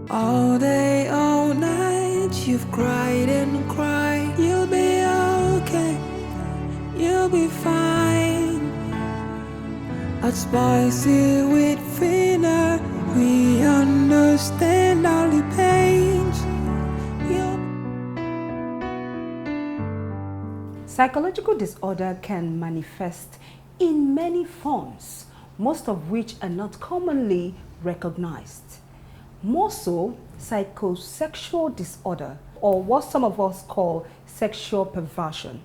All day, all night, you've cried and cried. You'll be okay, you'll be fine. At Spicy with Phina, we understand all the pains. Psychological disorder can manifest in many forms, most of which are not commonly recognized. More so, psychosexual disorder, or what some of us call sexual perversion.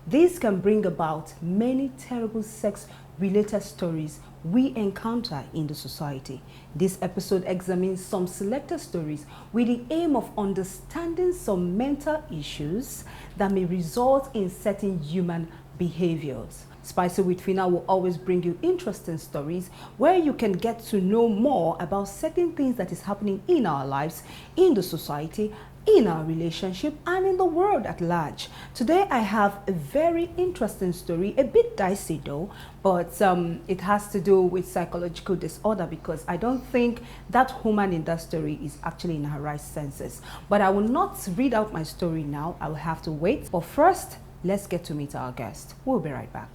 This can bring about many terrible sex-related stories we encounter in the society. This episode examines some selected stories with the aim of understanding some mental issues that may result in certain human behaviors. Spicy with Phina will always bring you interesting stories where you can get to know more about certain things that is happening in our lives, in the society, in our relationship, and in the world at large. Today I have a very interesting story, a bit dicey though, but it has to do with psychological disorder, because I don't think that woman in that story is actually in her right senses. But I will not read out my story now, I will have to wait. But first, let's get to meet our guest. We'll be right back.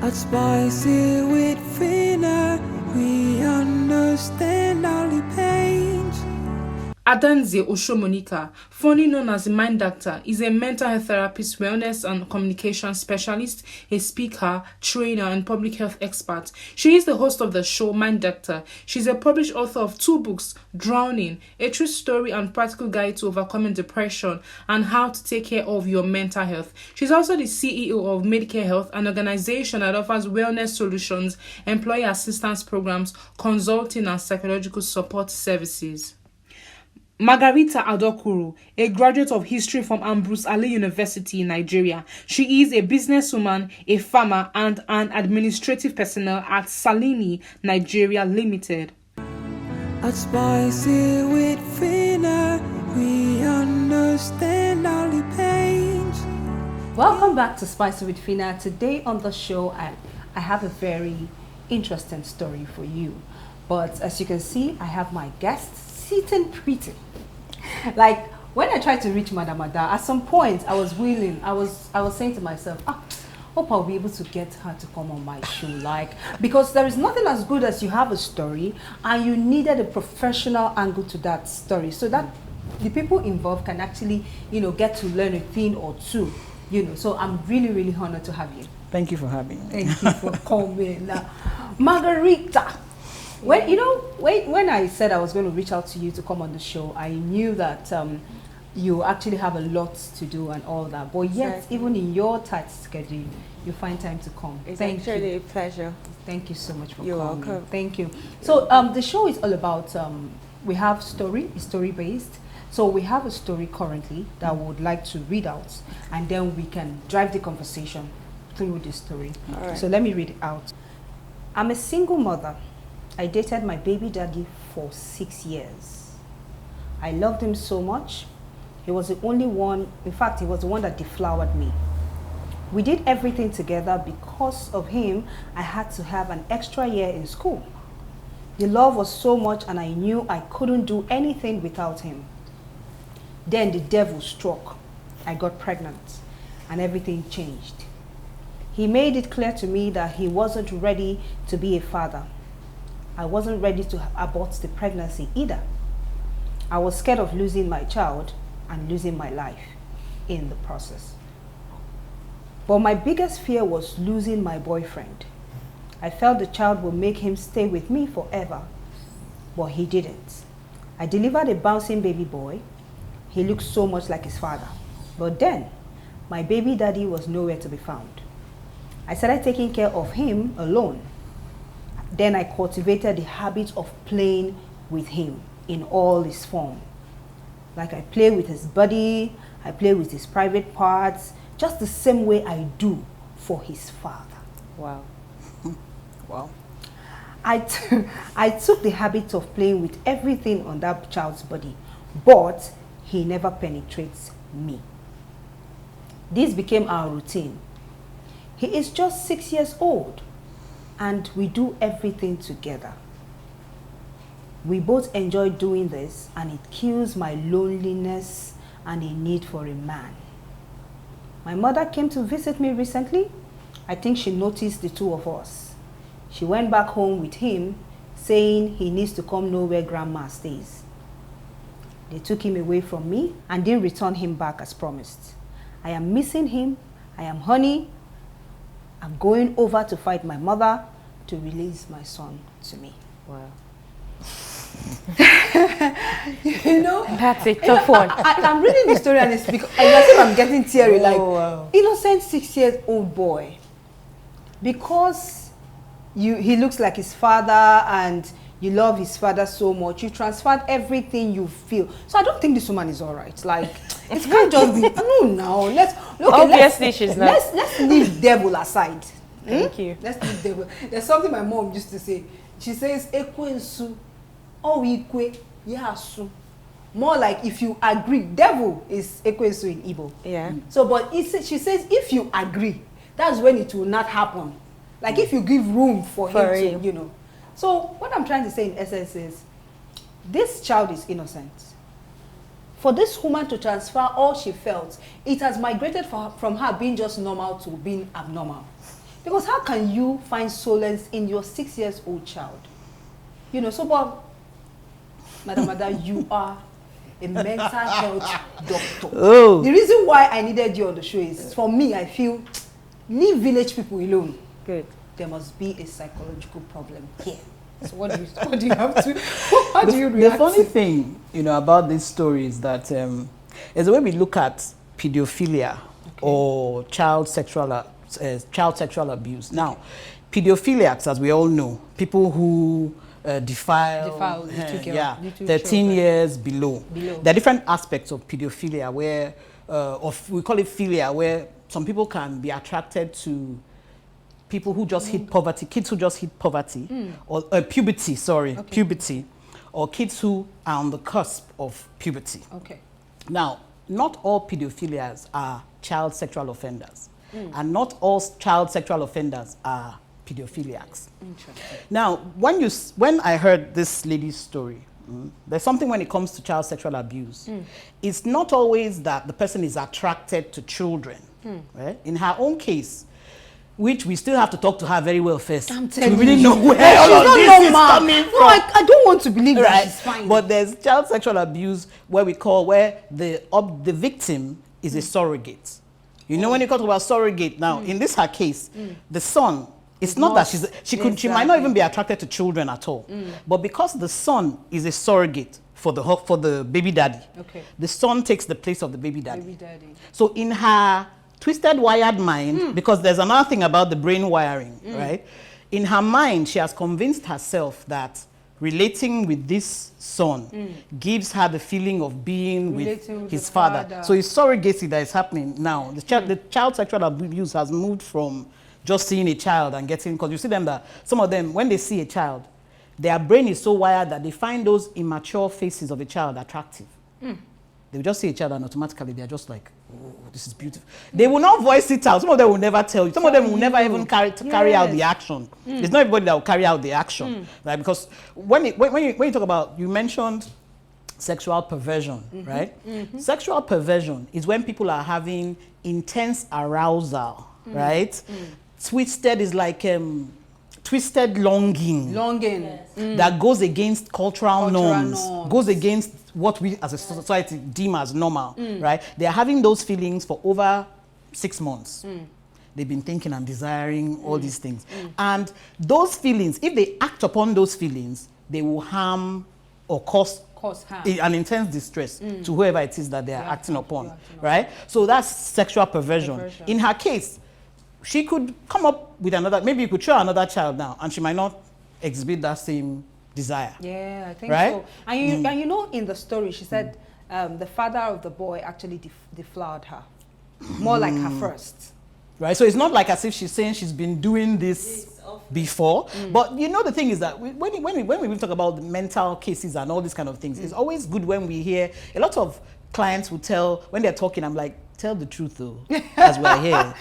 At Spicy with Phina, we understand all the pains. Adanze Oshomonika, formerly known as the Mind Doctor, is a mental health therapist, wellness and communication specialist, a speaker, trainer, and public health expert. She is the host of the show Mind Doctor. She's a published author of 2 books, Drowning, a true story and practical guide to overcoming depression and how to take care of your mental health. She's also the CEO of Medicare Health, an organization that offers wellness solutions, employee assistance programs, consulting, and psychological support services. Margarita Adokuru, a graduate of history from Ambrose Ali University in Nigeria. She is a businesswoman, a farmer, and an administrative personnel at Salini Nigeria Limited. At Spicy with Phina, we understand all the pains. Welcome back to Spicy with Phina. Today on the show, I have a very interesting story for you. But as you can see, I have my guests sitting pretty. Like when I tried to reach Madam Ada, at some point I was willing. I was saying to myself, hope I'll be able to get her to come on my show. Like, because there is nothing as good as you have a story and you needed a professional angle to that story, so that the people involved can actually, get to learn a thing or two. So I'm really, really honored to have you. Thank you for having me. Thank you for coming. Margarita. When I said I was going to reach out to you to come on the show, I knew that you actually have a lot to do and all that. But yet, even in your tight schedule, you find time to come. It's actually a pleasure. Thank you so much for coming. You're welcome. Thank you. So the show is all about, we have story-based. So we have a story currently that we would like to read out, and then we can drive the conversation through the story. All right. So let me read it out. I'm a single mother. I dated my baby daddy for 6 years. I loved him so much. He was the only one, in fact, he was the one that deflowered me. We did everything together. Because of him, I had to have an extra year in school. The love was so much and I knew I couldn't do anything without him. Then the devil struck. I got pregnant and everything changed. He made it clear to me that he wasn't ready to be a father. I wasn't ready to abort the pregnancy either. I was scared of losing my child and losing my life in the process. But my biggest fear was losing my boyfriend. I felt the child would make him stay with me forever, but he didn't. I delivered a bouncing baby boy. He looked so much like his father. But then, my baby daddy was nowhere to be found. I started taking care of him alone. Then I cultivated the habit of playing with him in all his form. Like I play with his body, I play with his private parts, just the same way I do for his father. Wow. Wow. I took the habit of playing with everything on that child's body, but he never penetrates me. This became our routine. He is just 6 years old, and we do everything together. We both enjoy doing this, and it kills my loneliness and a need for a man. My mother came to visit me recently. I think she noticed the two of us. She went back home with him, saying he needs to come know where grandma stays. They took him away from me and didn't return him back as promised. I am missing him. I am honey. I'm going over to fight my mother to release my son to me. Wow. You know? That's a tough one. I'm reading the story and it's because as if I'm getting teary. Wow. Innocent 6-year-old boy. Because he looks like his father and you love his father so much, you transferred everything you feel. So I don't think this woman is all right. Like, it can't just be, no, Obviously she's not. Let's leave devil aside. Thank you. Let's leave devil. There's something my mom used to say. She says, ekwensu, ikwe, yasu. More like if you agree. Devil is ekwensu in Igbo. Yeah. So, but she says, if you agree, that's when it will not happen. Like if you give room for him to, you know. So what I'm trying to say in essence is, this child is innocent. For this woman to transfer all she felt, it has migrated from her being just normal to being abnormal. Because how can you find solace in your 6-year-old child? You know, so but, Madam, you are a mental health doctor. Oh. The reason why I needed you on the show is, for me, I feel, leave village people alone. Good. There must be a psychological problem here. So what do you have to, how do you react? The funny thing, about this story is that is the way we look at pedophilia or child sexual abuse. Now, pedophiliacs, as we all know, people who defile little girl, yeah, little 13 children. years below. There are different aspects of pedophilia where, we call it philia, where some people can be attracted to people who just hit poverty, kids who just hit poverty, or puberty, puberty, or kids who are on the cusp of puberty. Okay. Now, not all pedophilias are child sexual offenders, and not all child sexual offenders are pedophiliacs. Interesting. Now, when I heard this lady's story, there's something when it comes to child sexual abuse. It's not always that the person is attracted to children. Right? In her own case, which we still have to talk to her very well first I'm to telling really you. know where all of this is coming from. No, I don't want to believe that Right. she's fine. But there's child sexual abuse where the victim is a surrogate. You know, when you talk about surrogate now, in this her case, the son, it's not that she might not even be attracted to children at all. But because the son is a surrogate for the baby daddy, the son takes the place of the baby daddy. Baby daddy. So in her twisted, wired mind, because there's another thing about the brain wiring, right? In her mind, she has convinced herself that relating with this son gives her the feeling of being with his father. So it's surrogacy that is happening now. The child sexual abuse has moved from just seeing a child and getting, because you see them that some of them, when they see a child, their brain is so wired that they find those immature faces of a child attractive. They will just see a child and automatically they're just like, oh, this is beautiful. They will not voice it out. Some of them will never tell you. Some of them will never even carry out the action. It's not everybody that will carry out the action. Right? Because when you talk about, you mentioned sexual perversion, right? Sexual perversion is when people are having intense arousal, right? Twisted is like twisted longing. That goes against cultural norms, goes against what we as a society deem as normal, right? They are having those feelings for over 6 months. They've been thinking and desiring all these things. And those feelings, if they act upon those feelings, they will harm or cause harm. An intense distress to whoever it is that they are acting upon, right? So that's sexual perversion. In her case, she could come up with another, maybe you could show another child now, and she might not exhibit that same desire. Yeah, I think right? so. And you know, in the story, she said the father of the boy actually deflowered her, more like her first. Right, so it's not like as if she's saying she's been doing this before. But you know, the thing is that when we talk about the mental cases and all these kind of things, it's always good when we hear, a lot of clients will tell, when they're talking, I'm like, tell the truth though, as we're here.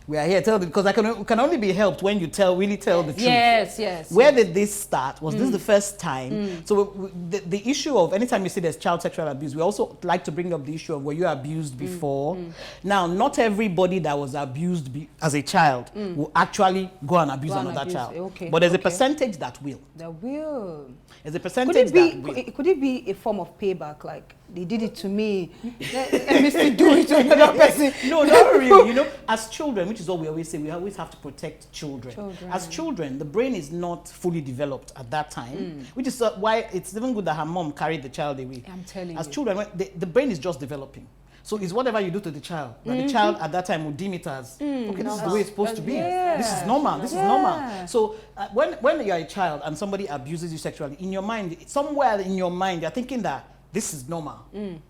We are here, tell them, because can only be helped when you really tell the truth. Yes. Where did this start? Was this the first time? So the issue of anytime you say there's child sexual abuse, we also like to bring up the issue of were you abused before? Now, not everybody that was abused as a child will actually go and abuse another child. Okay. But there's a percentage that will. That will. There's a percentage that will. Could it be a form of payback? Like, they did it to me, let me still do it to another person. No, not really. You know, as children, which is what we always say, we always have to protect children. As children, the brain is not fully developed at that time, which is why it's even good that her mom carried the child away. I'm telling you. As children, the brain is just developing. So it's whatever you do to the child, that the child at that time will deem it as, okay, this is the way it's supposed to be. This is normal, this is normal. So when you're a child and somebody abuses you sexually, in your mind, somewhere in your mind, you're thinking that this is normal.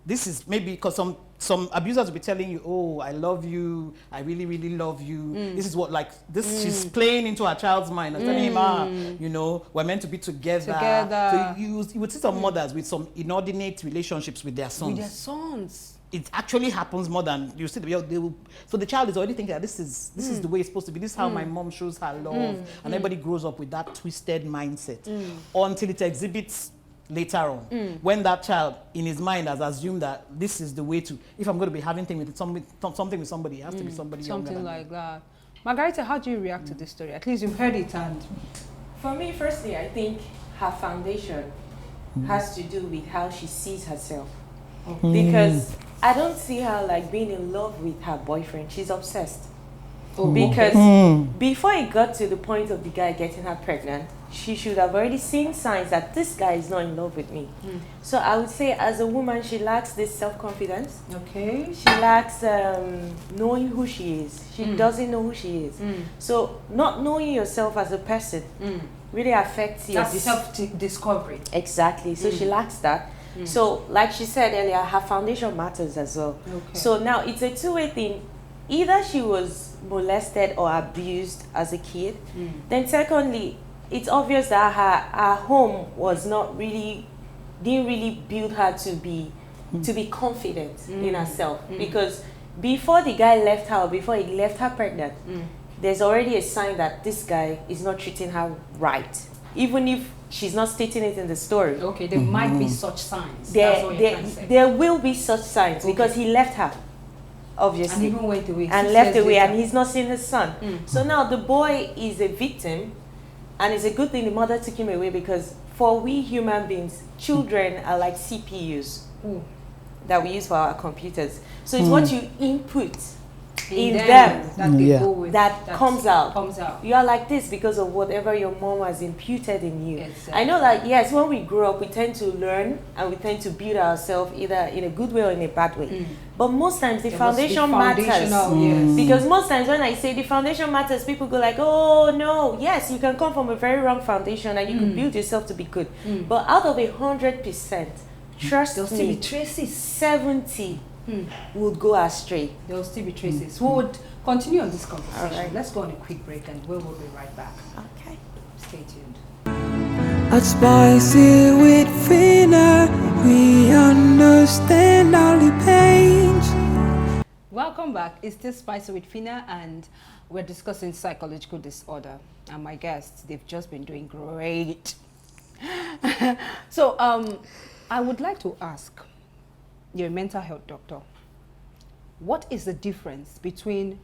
This is maybe because some abusers will be telling you, oh, I love you, I really, really love you. This is what, like, this, she's playing into her child's mind and telling him, you know, we're meant to be together. So you would see some mothers with some inordinate relationships with their sons. It actually happens more than you see. So the child is already thinking that this is the way it's supposed to be. This is how my mom shows her love. And everybody grows up with that twisted mindset until it exhibits later on, when that child in his mind has assumed that this is the way to, if I'm going to be having something with somebody, it has to be somebody younger than Something like me. that. Margarita, how do you react to this story? At least you've heard it. And For me, firstly, I think her foundation has to do with how she sees herself. Because I don't see her like being in love with her boyfriend. She's obsessed. Because before it got to the point of the guy getting her pregnant, she should have already seen signs that this guy is not in love with me. So I would say as a woman, she lacks this self-confidence. okay. She lacks knowing who she is. She doesn't know who she is. So not knowing yourself as a person really affects your That's self-discovery. Exactly. So she lacks that. So like she said earlier, her foundation matters as well. Okay. So now it's a two-way thing. Either she was molested or abused as a kid. Then secondly, it's obvious that her home was not really, didn't really build her to be confident in herself. Because before the guy left her, or before he left her pregnant, there's already a sign that this guy is not treating her right. Even if she's not stating it in the story. Okay, there might be such signs. That's what you're trying to say. There will be such signs because he left her, obviously. And even went away. And 6 left years away, later. and he's not seeing his son. So now the boy is a victim, and it's a good thing the mother took him away, because for we human beings, children are like CPUs that we use for our computers. So it's what you input in them that they go with, that comes out. Comes out. You are like this because of whatever your mom has imputed in you. Exactly. I know that, yes, when we grow up, we tend to learn and we tend to build ourselves either in a good way or in a bad way. But most times the foundation matters. Yes. Because most times when I say the foundation matters, people go like, oh no, yes, you can come from a very wrong foundation and you can build yourself to be good. But out of 100%, trust There'll still me, be traces. 70 would go astray. There will still be traces. We would continue on this conversation. All right. Let's go on a quick break and we will be right back. Okay. Stay tuned. At Spicy with Phina, we understand all the pains. Welcome back. It's still Spicy with Phina, and we're discussing psychological disorder. And my guests, they've just been doing great. So, I would like to ask, you're a mental health doctor. What is the difference between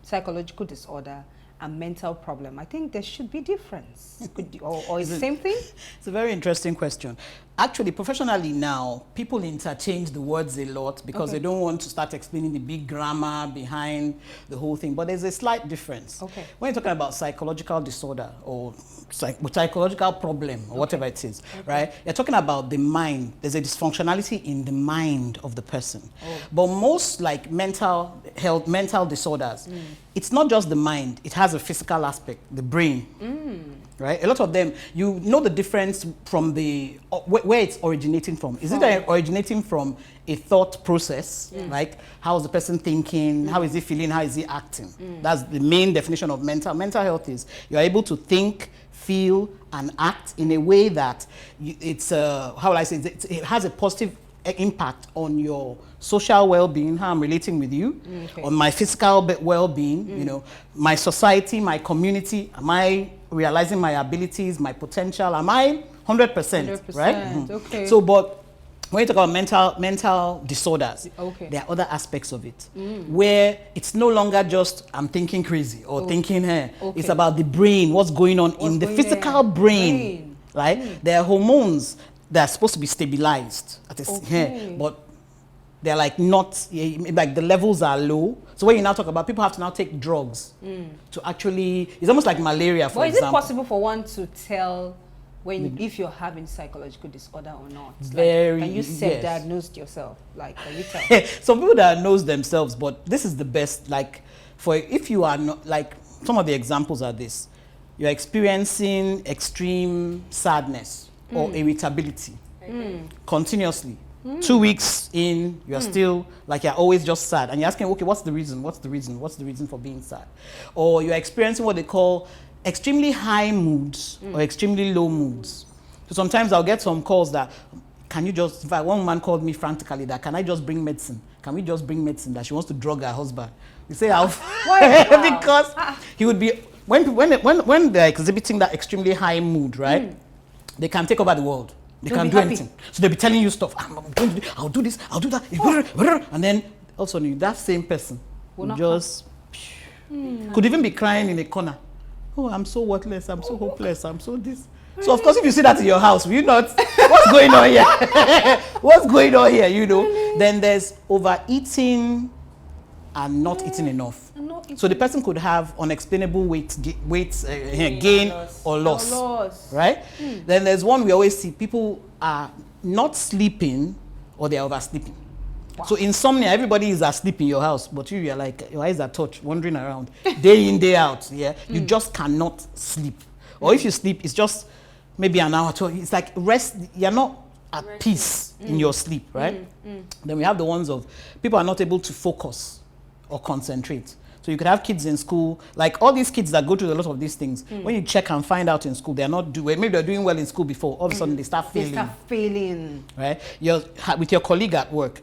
psychological disorder and mental problem? I think there should be difference. Or is it the same thing? It's a very interesting question. Actually, professionally now, people interchange the words a lot because they don't want to start explaining the big grammar behind the whole thing. But there's a slight difference. Okay. When you're talking about psychological disorder or psychological problem or whatever it is, right? You're talking about the mind. There's a dysfunctionality in the mind of the person. But most like mental health, mental disorders, it's not just the mind. It has a physical aspect, the brain. Right? A lot of them, you know the difference from the where it's originating from. Is it originating from a thought process? Like, how is the person thinking? How is he feeling? How is he acting? That's the main definition of mental. Mental health is you're able to think, feel, and act in a way that it's, how will I say, it has a positive impact on your social well-being, how I'm relating with you, on my physical well-being, you know, my society, my community. Am I realizing my abilities, my potential? Am I 100%, right? Okay. So, but when you talk about mental disorders, there are other aspects of it where it's no longer just I'm thinking crazy or thinking hey. It's about the brain, what's going on in the physical brain, right? There are hormones that are supposed to be stabilized at but they're like not, like the levels are low. So when you now talk about, people have to now take drugs to actually, it's almost like malaria, for example. Is it possible for one to tell if you're having psychological disorder or not? Very, can you self-diagnose yourself? Like, can you tell? Some people diagnose themselves, but this is the best. Like, for if you are not, like, some of the examples are this: you're experiencing extreme sadness or irritability continuously. 2 weeks in, you're still like you're always just sad, and you're asking, okay, what's the reason? What's the reason? What's the reason for being sad? Or you're experiencing what they call extremely high moods or extremely low moods. So sometimes I'll get some calls that, can you just, in fact, one woman called me frantically that, can I just bring medicine? Can we just bring medicine? That she wants to drug her husband. We say, because he would be, when they're exhibiting that extremely high mood, right? They can take over the world. They can't do anything. So they'll be telling you stuff. I'm going to do, I'll do this, I'll do that. And then also that same person will just, could even be crying in a corner. Oh, I'm so worthless, I'm so hopeless, I'm so this. So of course, if you see that in your house, will you not, what's going on here? What's going on here, you know? Then there's overeating and not eating enough. So the person could have unexplainable weight gain or loss. Right? Then there's one we always see, people are not sleeping or they're oversleeping. So insomnia, everybody is asleep in your house, but you're like, your eyes are touched, wandering around, day in, day out, You just cannot sleep. Or if you sleep, it's just maybe an hour or two. It's like rest, you're not at peace in your sleep, right? Then we have the ones of, people are not able to focus or concentrate. So you could have kids in school, like all these kids that go through a lot of these things, when you check and find out in school, they're not doing, maybe they're doing well in school before, all of a sudden they start failing. Right? You're with your colleague at work.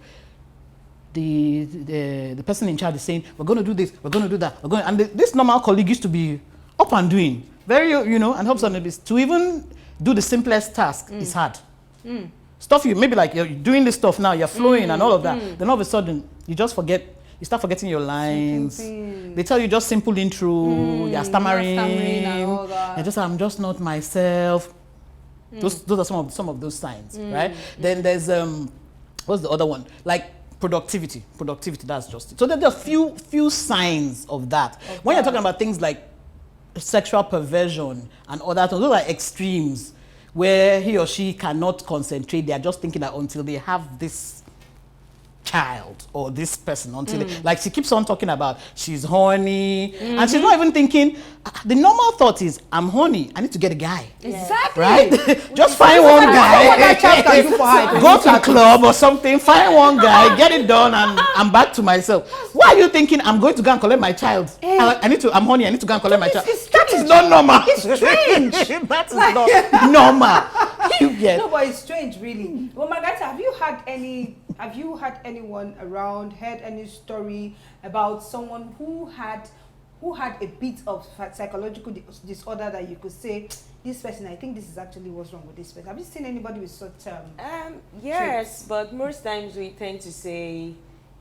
The person in charge is saying, we're going to do this, we're going to do that, and this normal colleague used to be up and doing, very, you know, and helps on this. To even do the simplest task is hard. Stuff you, maybe like you're doing this stuff now, you're flowing and all of that, then all of a sudden, you just forget, you start forgetting your lines. They tell you just simple intro, you're stammering and all that. And just, I'm just not myself. Those are some of those signs, right? Then there's, what's the other one? Like, productivity, that's just it. So there are few signs of that. When you're talking about things like sexual perversion and all that, those are extremes where he or she cannot concentrate. They are just thinking that until they have this child or this person, until like she keeps on talking about she's horny and she's not even thinking, the normal thought is, I'm horny, I need to get a guy. Exactly. Right? Just find one guy, go to a club or something, find one guy, get it done, and I'm back to myself. Why are you thinking I'm going to go and collect my child? I'm horny, I need to go and collect my child. That is not normal. It's strange. That is not normal. No, but it's strange, really. Well, Margarita, have you had anyone around, heard any story about someone who had a bit of psychological disorder that you could say, this person, I think this is actually what's wrong with this person? Have you seen anybody with such yes, traits? but most times we tend to say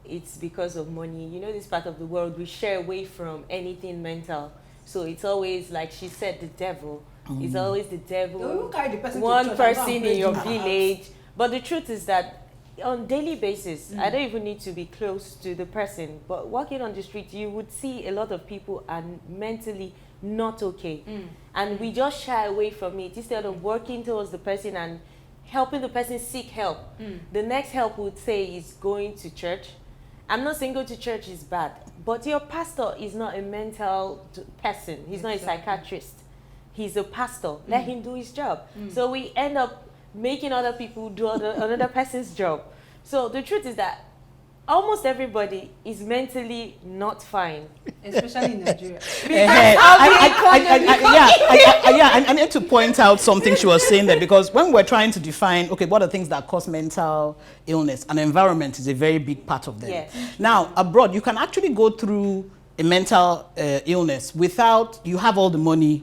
it's because of money. You know, this part of the world, we shy away from anything mental. So it's always, like she said, the devil. It's always the devil, one person in your village. But the truth is that on a daily basis, I don't even need to be close to the person, but walking on the street, you would see a lot of people are mentally not okay. And we just shy away from it instead of working towards the person and helping the person seek help. The next help would say is going to church. I'm not saying go to church is bad, but your pastor is not a mental person. He's not a psychiatrist. He's a pastor. Let him do his job. So we end up making other people do another person's job. So the truth is that almost everybody is mentally not fine. Especially in Nigeria. I need to point out something she was saying there, because when we're trying to define, okay, what are things that cause mental illness, and environment is a very big part of them. Yes. Now, abroad, you can actually go through a mental illness without, you have all the money,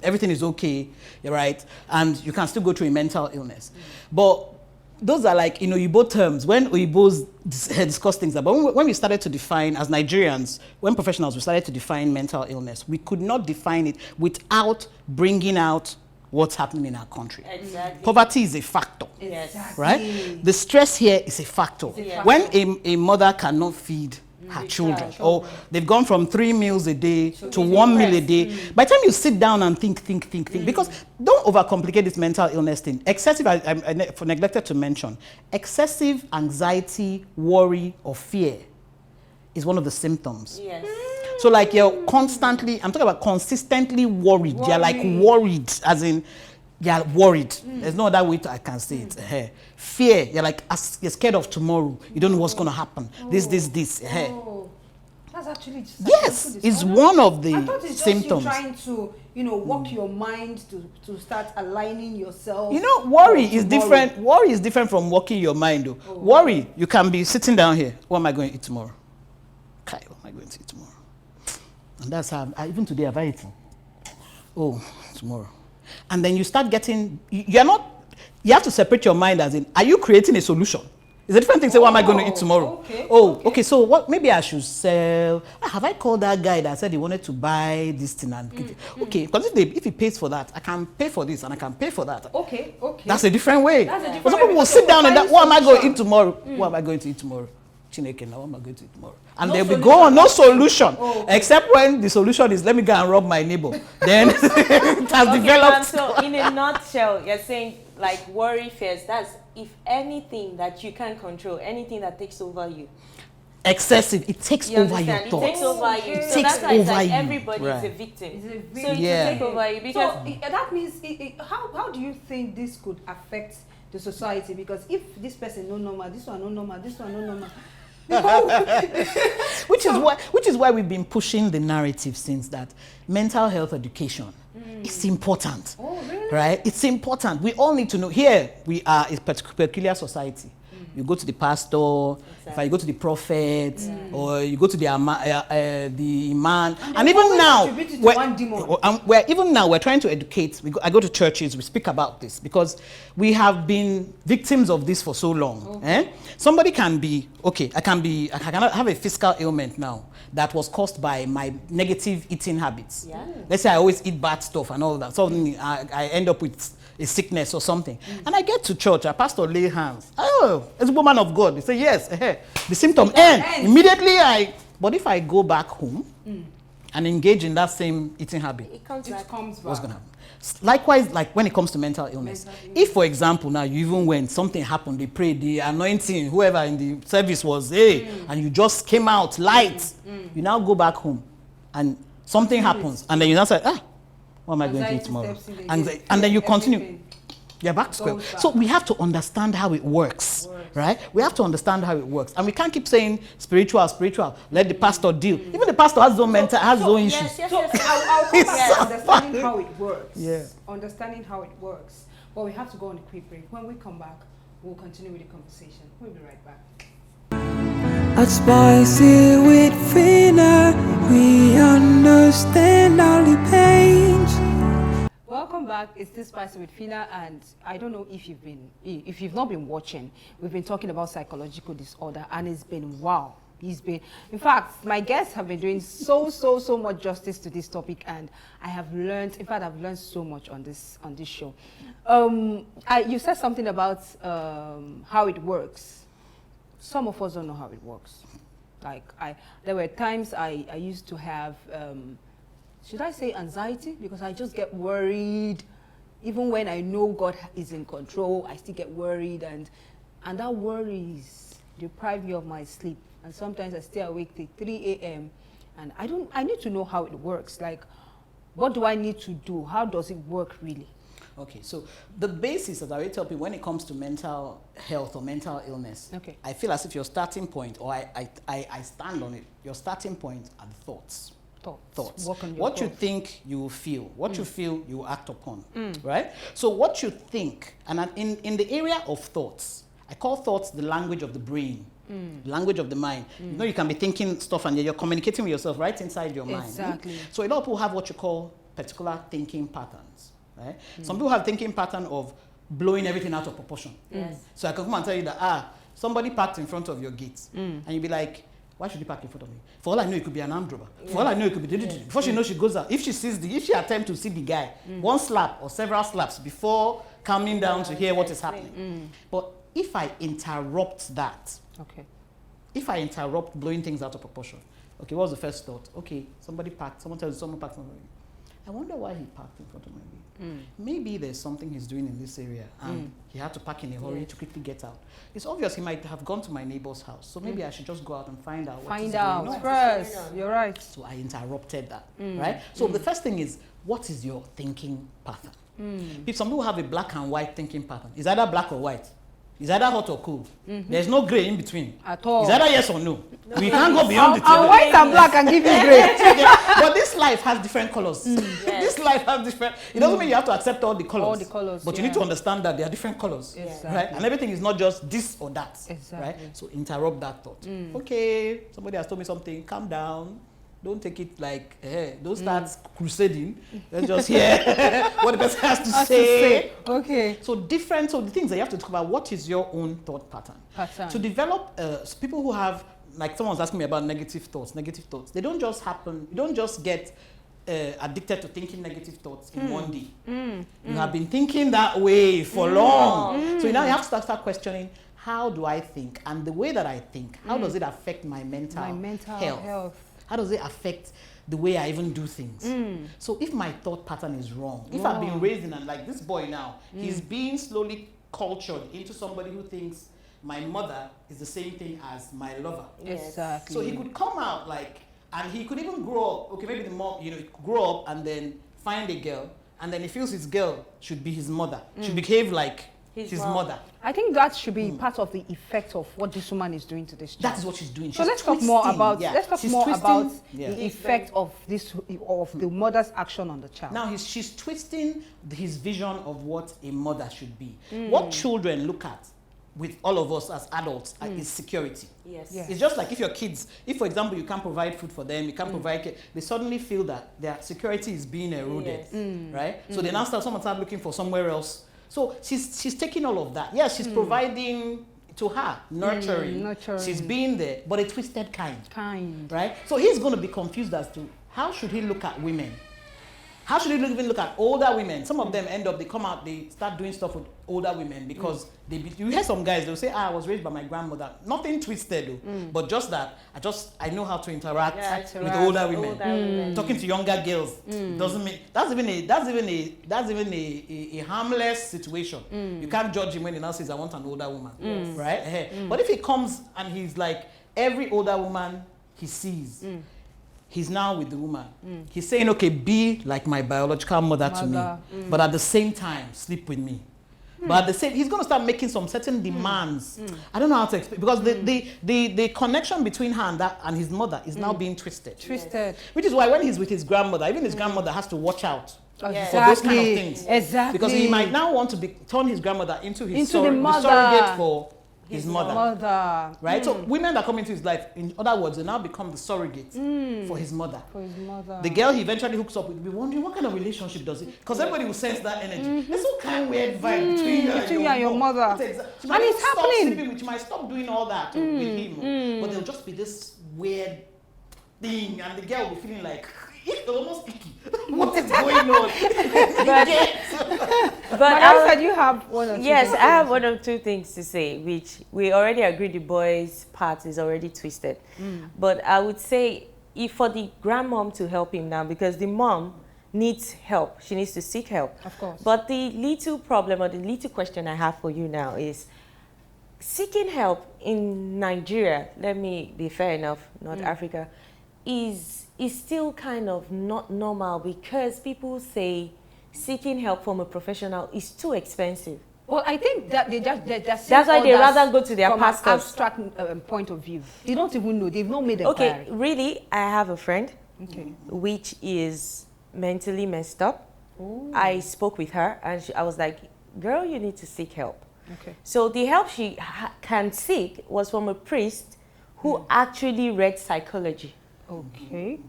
everything is okay, right? And you can still go through a mental illness. But those are like, Oyibo terms. When Oyibos discuss things about, when we started to define, as Nigerians, when professionals, we started to define mental illness, we could not define it without bringing out what's happening in our country. Exactly. Poverty is a factor, Yes. right? The stress here is a factor. When a mother cannot feed her children, or they've gone from 3 meals a day to 1 meal a day. By the time you sit down and think, because don't overcomplicate this mental illness thing. Excessive, I neglected to mention, excessive anxiety, worry, or fear is one of the symptoms. Yes. So like you're constantly, I'm talking about consistently worried. You're like worried, as in, you're worried. There's no other way I can say it. Fear, you're like, you're scared of tomorrow. You don't know what's going to happen. This. Oh, that's actually Yes, it's one of the I thought it's symptoms. Just you trying to, work your mind to start aligning yourself. Worry is different. Worry is different from working your mind, though. Oh. Worry, you can be sitting down here. What am I going to eat tomorrow? Kai, what am I going to eat tomorrow? And that's how, even today, have I eaten? Oh, tomorrow. And then you start getting, you have to separate your mind as in, are you creating a solution? It's a different thing to say, what am I going to eat tomorrow? Okay, so what? Maybe I should sell. Have I called that guy that said he wanted to buy this thing? Okay, because if he pays for that, I can pay for this and I can pay for that. Okay. That's a different way. That's a different But some way, people will because sit down and find what am I going to solution. eat tomorrow? What am I going to eat tomorrow? Chineke, now what am I going to eat tomorrow? And No they'll be solution. gone, no solution. Okay. Except when the solution is, let me go and rob my neighbor. Then it has developed. So in a nutshell, you're saying like worry, fears, that's if anything that you can't control, anything that takes over you. Excessive, it takes You over your understand? It thoughts. takes over you. It So takes that's why it's like over you. everybody is a Right. victim. It's a So victim. it Yeah. will take over you because that means how do you think this could affect the society? Because if this person no normal, this one no normal, this one no normal. Which is why we've been pushing the narrative since that mental health education is important. Oh, really? Right? It's important. We all need to know. Here we are a peculiar society. You go to the pastor, if I go to the prophet, or you go to the imam, and even now, we're trying to educate. I go to churches, we speak about this because we have been victims of this for so long. Somebody can be I cannot have a physical ailment now that was caused by my negative eating habits. Yeah. Let's say I always eat bad stuff and all that. Suddenly I end up with a sickness or something. And I get to church, a pastor lay hands. Oh, it's a woman of God. They say, yes, the symptom end. Immediately but if I go back home and engage in that same eating habit, it comes back. Comes back. what's going to happen? Likewise, like when it comes to mental illness. If, for example, now you even when something happened, they prayed, the anointing, whoever in the service was, and you just came out light, you now go back home and something happens, and then you now say, what am I going to eat tomorrow? And then you continue. You're back to square one. So we have to understand how it works, right? We have to understand how it works. And we can't keep saying spiritual. Let the pastor deal. Even the pastor has his own has his own issues. So I'll come back to understanding how it works. Yeah. Understanding how it works. But we have to go on a quick break. When we come back, we'll continue with the conversation. We'll be right back. At Spicy with Phina, we understand all the pains. Welcome back. It's This Spicy with Phina, and I don't know if you've not been watching. We've been talking about psychological disorder, and it's been wow. In fact, my guests have been doing so much justice to this topic, and I have learned. In fact, I've learned so much on this show. You said something about how it works. Some of us don't know how it works. There were times I used to have, should I say anxiety? Because I just get worried. Even when I know God is in control, I still get worried, and that worries deprive me of my sleep. And sometimes I stay awake till 3 a.m. and I need to know how it works. Like, what do I need to do? How does it work really? Okay, so the basis, as I already tell people, when it comes to mental health or mental illness, Okay. I feel as if your starting point, or I stand on it, your starting point are the thoughts. Thoughts. Work on your What you thoughts. think, you will feel. What you feel, you will act upon. Right? So what you think, and in the area of thoughts, I call thoughts the language of the brain. Language of the mind. You know, you can be thinking stuff and you're communicating with yourself right inside your mind. Exactly. So a lot of people have what you call particular thinking patterns. Right? Some people have thinking pattern of blowing everything out of proportion. Yes. So I can come and tell you that somebody parked in front of your gate, and you'll be like, why should he park in front of me? For all I know, it could be an armed robber. For all I know, it could be before she knows, she goes out. If she attempts to see the guy, one slap or several slaps before calming down to hear what is happening. But if I interrupt that, Okay. if I interrupt blowing things out of proportion, okay, what was the first thought? Okay, somebody parked. Someone tells you someone parked in front of me. I wonder why he parked in front of my gate. Maybe there's something he's doing in this area and he had to park in a hurry to quickly get out. It's obvious he might have gone to my neighbor's house, so maybe I should just go out and find out what is Find going out on. first. You're right. So I interrupted that, right? So the first thing is, what is your thinking pattern? If some people have a black and white thinking pattern, it's either black or white. It's either hot or cold. There's no gray in between. At all. It's either yes or no. We can't go beyond the And table. white and black and give you gray. But this life has different colors. This life has different. It doesn't mean you have to accept all the colors. All the colors, But you need to understand that there are different colors, Exactly. right? And everything is not just this or that, Exactly. right? So interrupt that thought. Okay, somebody has told me something. Calm down. Don't take it like, don't start crusading. Let's just hear what the person has to say. Okay. So the things that you have to talk about, what is your own thought pattern? To develop, people who have, like someone's asking me about negative thoughts, they don't just happen, you don't just get addicted to thinking negative thoughts in one day. You have been thinking that way for long. So now you have to start questioning, how do I think? And the way that I think, how does it affect my mental health? How does it affect the way I even do things? So if my thought pattern is wrong, if I've been raised in, like this boy now, he's being slowly cultured into somebody who thinks my mother is the same thing as my lover. Exactly. So he could come out like, and he could even grow up, okay, maybe the mom, he could grow up and then find a girl, and then he feels his girl should be his mother, should behave like his mother. I think that should be part of the effect of what this woman is doing to this child. That is what she's doing. So She's let's talk more about Yeah. the effect of the mother's action on the child. Now she's twisting his vision of what a mother should be. What children look at with all of us as adults is security. Yes. It's just like if your kids, if for example you can't provide food for them, you can't provide care, they suddenly feel that their security is being eroded, right? So they now someone start looking for somewhere else. So she's taking all of that. Yes, she's providing to her, nurturing. She's being there, but a twisted kind. Right? So he's going to be confused as to how should he look at women? How should he even look at older women? Some of them they come out, they start doing stuff with older women because you hear some guys, they'll say, I was raised by my grandmother. Nothing twisted though, but just that I know how to interact with older women. Talking to younger girls doesn't mean, that's even a harmless situation. You can't judge him when he now says, I want an older woman, right? But if he comes and he's like, every older woman he sees, he's now with the woman. He's saying, okay, be like my biological mother to me, but at the same time, sleep with me. But at the same, he's going to start making some certain demands. I don't know how to explain, because the connection between her and his mother is now being twisted. Which is why when he's with his grandmother, even his grandmother has to watch out for those kind of things. Exactly. Because he might now want to turn his grandmother into his the surrogate for his mother. Right? So women that come into his life, in other words, they now become the surrogate for his mother. The girl he eventually hooks up with will be wondering what kind of relationship does it? Because everybody will sense that energy. There's some kind of weird vibe between you and your mother. And it's happening. She might stop doing all that with him. But there'll just be this weird thing, and the girl will be feeling like, it's almost icky. What is going on? But I said you have one or two. Yes, I have one or two things to say, which we already agreed the boy's part is already twisted. But I would say, if for the grandmom to help him now, because the mom needs help, she needs to seek help. Of course. But the little problem or the little question I have for you now is, seeking help in Nigeria, let me be fair enough, not Africa, is still kind of not normal, because people say seeking help from a professional is too expensive. Well, I think that That's why they rather go to their from pastors. An abstract point of view. They don't even know. They've not made a Okay, really, I have a friend which is mentally messed up. Ooh. I spoke with her and I was like, girl, you need to seek help. Okay. So the help she can seek was from a priest who actually read psychology. Okay.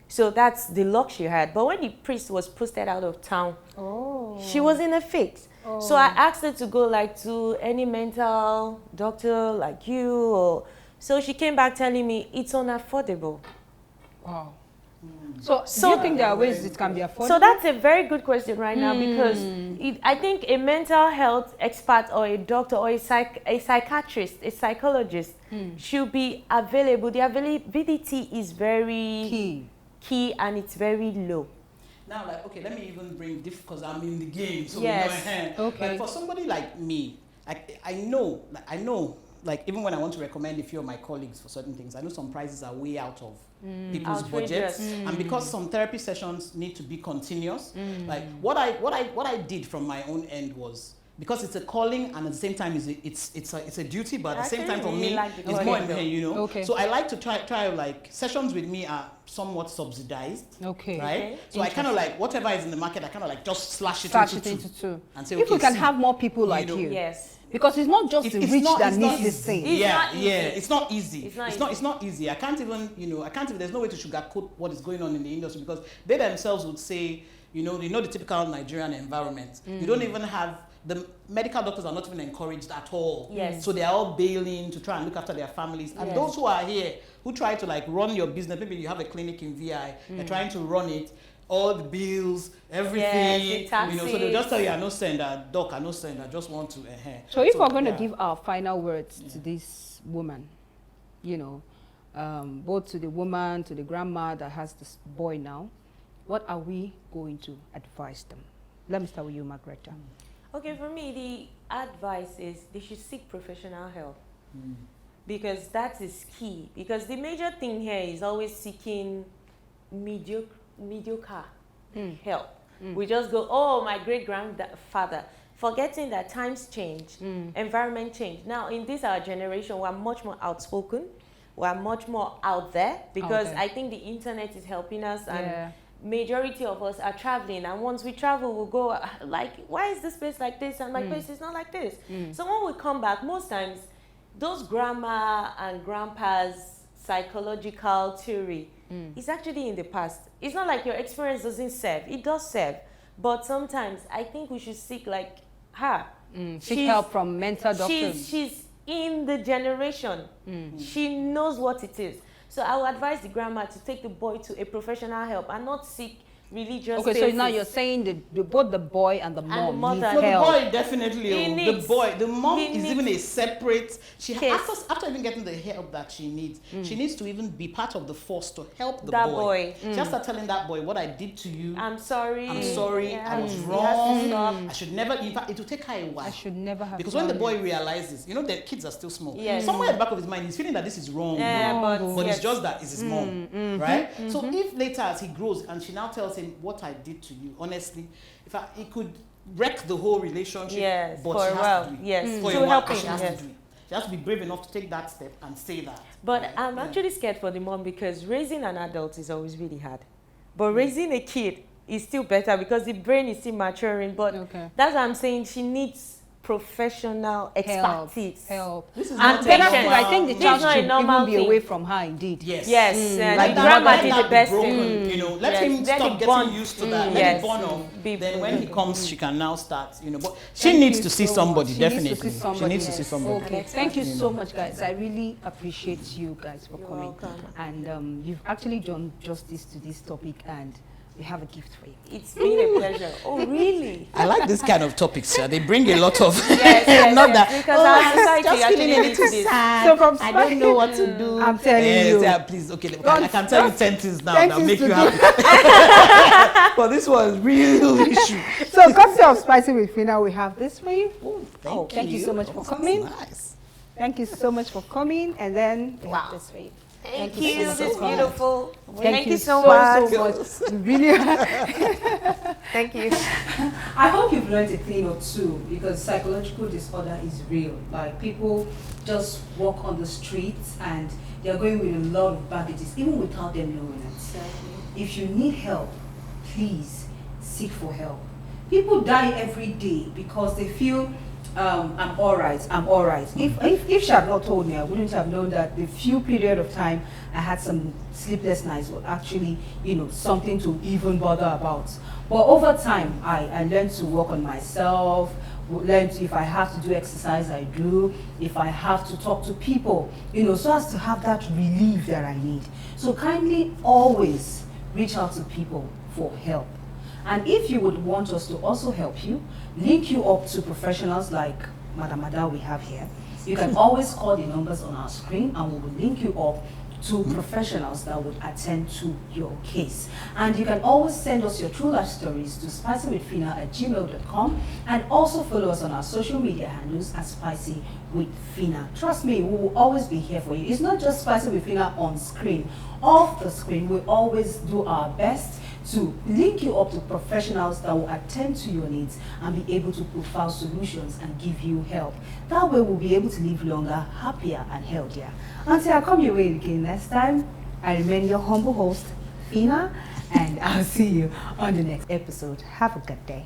So that's the luck she had. But when the priest was posted out of town, she was in a fix. So I asked her to go like to any mental doctor like you. Or so she came back telling me it's unaffordable. Wow. So do you think there are ways it can be affordable? So that's a very good question right now because I think a mental health expert or a doctor or a psychiatrist, a psychologist should be available. The availability is very key and it's very low. Now, like, okay, let me even bring this because I'm in the game. So Yes. Okay. Like for somebody like me, I know, like even when I want to recommend a few of my colleagues for certain things, I know some prices are way out of people's budgets, and because some therapy sessions need to be continuous, like what I did from my own end was, because it's a calling and at the same time it's a duty, but at the same time for me it's more important, you know. Okay. So I like to try like sessions with me are somewhat subsidized. Okay. Right. So I kind of like whatever is in the market, I kind of like just slash it into two and say, if we okay, can see, have more people like you. Yes. Because it's not just the rich that needs this thing. It's not easy. It's not easy. I can't even, there's no way to sugarcoat what is going on in the industry because they themselves would say, the typical Nigerian environment. You don't even have, the medical doctors are not even encouraged at all. Yes. So they are all bailing to try and look after their families. And those who are here, who try to like run your business, maybe you have a clinic in VI, they're trying to run it, all the bills, everything, so they'll just tell you, I no send a doc, I no send, I just want to, So if we're going to give our final words to this woman, both to the woman, to the grandma that has this boy now, what are we going to advise them? Let me start with you, Margareta. Okay, for me, the advice is they should seek professional help because that is key. Because the major thing here is always seeking mediocre help. We just go, oh, my great-grandfather, forgetting that times change, environment change. Now, in this our generation, we're much more outspoken. We're much more out there because I think the internet is helping us and majority of us are traveling. And once we travel, we'll go like, why is this place like this? And my place is not like this. So when we come back, most times, those grandma and grandpa's psychological theory is actually in the past. It's not like your experience doesn't serve. It does serve. But sometimes I think we should seek like her. Seek help from mental doctors. She's in the generation. She knows what it is. So I would advise the grandma to take the boy to a professional help and not seek religious Okay, so now you're saying both the boy and the mom the mother. need So the help. boy definitely, the mom he is even a separate, case. after even getting the help that she needs, she needs to even be part of the force to help the that boy. boy. Just start telling that boy, what I did to you, I'm sorry. I was He wrong, has to stop. I should never, in fact, it will take her a while. I should never have Because when the done boy it. realizes, the kids are still small. Yes. Somewhere at the back of his mind, he's feeling that this is wrong. But it's just that it's his mom, right? So if later as he grows and she now tells him what I did to you, honestly, it could wreck the whole relationship. Yes, but for she a has while. to do it. Yes, For to a while, help and him, she has yes. to do it. She has to be brave enough to take that step and say that. But right? I'm actually scared for the mom because raising an adult is always really hard. But raising a kid is still better because the brain is still maturing. But that's what I'm saying. She needs professional expertise. Help. This is And not a patience. normal- I think the This child is not a should normal even be thing. away from her, indeed. Yes. Yes, Like the that, grandma let did that the be best broken, thing. let Yes, him let stop it getting bond. used to that. Let Yes. it burn off. Be Then when he comes, she can now start, but she Thank needs you to see so somebody, much. definitely. She needs to see somebody. She needs to see somebody. Okay, thank you so much, guys. I really appreciate you guys for coming. welcome. And you've actually done justice to this topic, and we have a gift for you. It's been a pleasure. Oh, really? I like this kind of topics, yeah. They bring a lot of Yes, not yes, that. because our society just actually feeling a needs little this. sad. So from I don't know what to do. I'm telling you. Yeah, please, okay. I can tell you 10 things now Thank that you make to you do. happy. But this was real issue. So, courtesy of Spicy with Phina, we have this for you. Thank you so much for That was coming. Nice. Thank you so much for coming. And then we have this for you. Thank you you. so much This for coming. beautiful. Thank you so so much. much. Really. Thank you. I hope you've learned a thing or two, because psychological disorder is real. Like, people just walk on the streets and they're going with a lot of baggages, even without them knowing it. Exactly. If you need help, please seek for help. People die every day because they feel I'm all right, I'm all right. If she had not told me, I wouldn't have known that the few period of time I had some sleepless nights were actually, something to even bother about. But over time, I learned to work on myself, learned if I have to do exercise, I do. If I have to talk to people, so as to have that relief that I need. So kindly always reach out to people for help. And if you would want us to also help you, link you up to professionals like Madam Ada we have here, you can always call the numbers on our screen and we will link you up to professionals that would attend to your case. And you can always send us your true life stories to spicywithphina@gmail.com, and also follow us on our social media handles at Spicy with Phina. Trust me, we will always be here for you. It's not just Spicy with Phina on screen. Off the screen, we always do our best to link you up to professionals that will attend to your needs and be able to profile solutions and give you help. That way we'll be able to live longer, happier and healthier. Until I come your way again next time, I remain your humble host, Phina, and I'll see you on the next episode. Have a good day.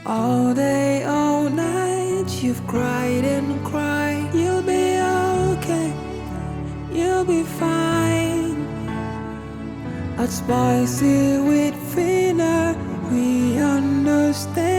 All day, all night, you've cried and cried. You'll be okay, you'll be fine. At Spicy with Phina, we understand.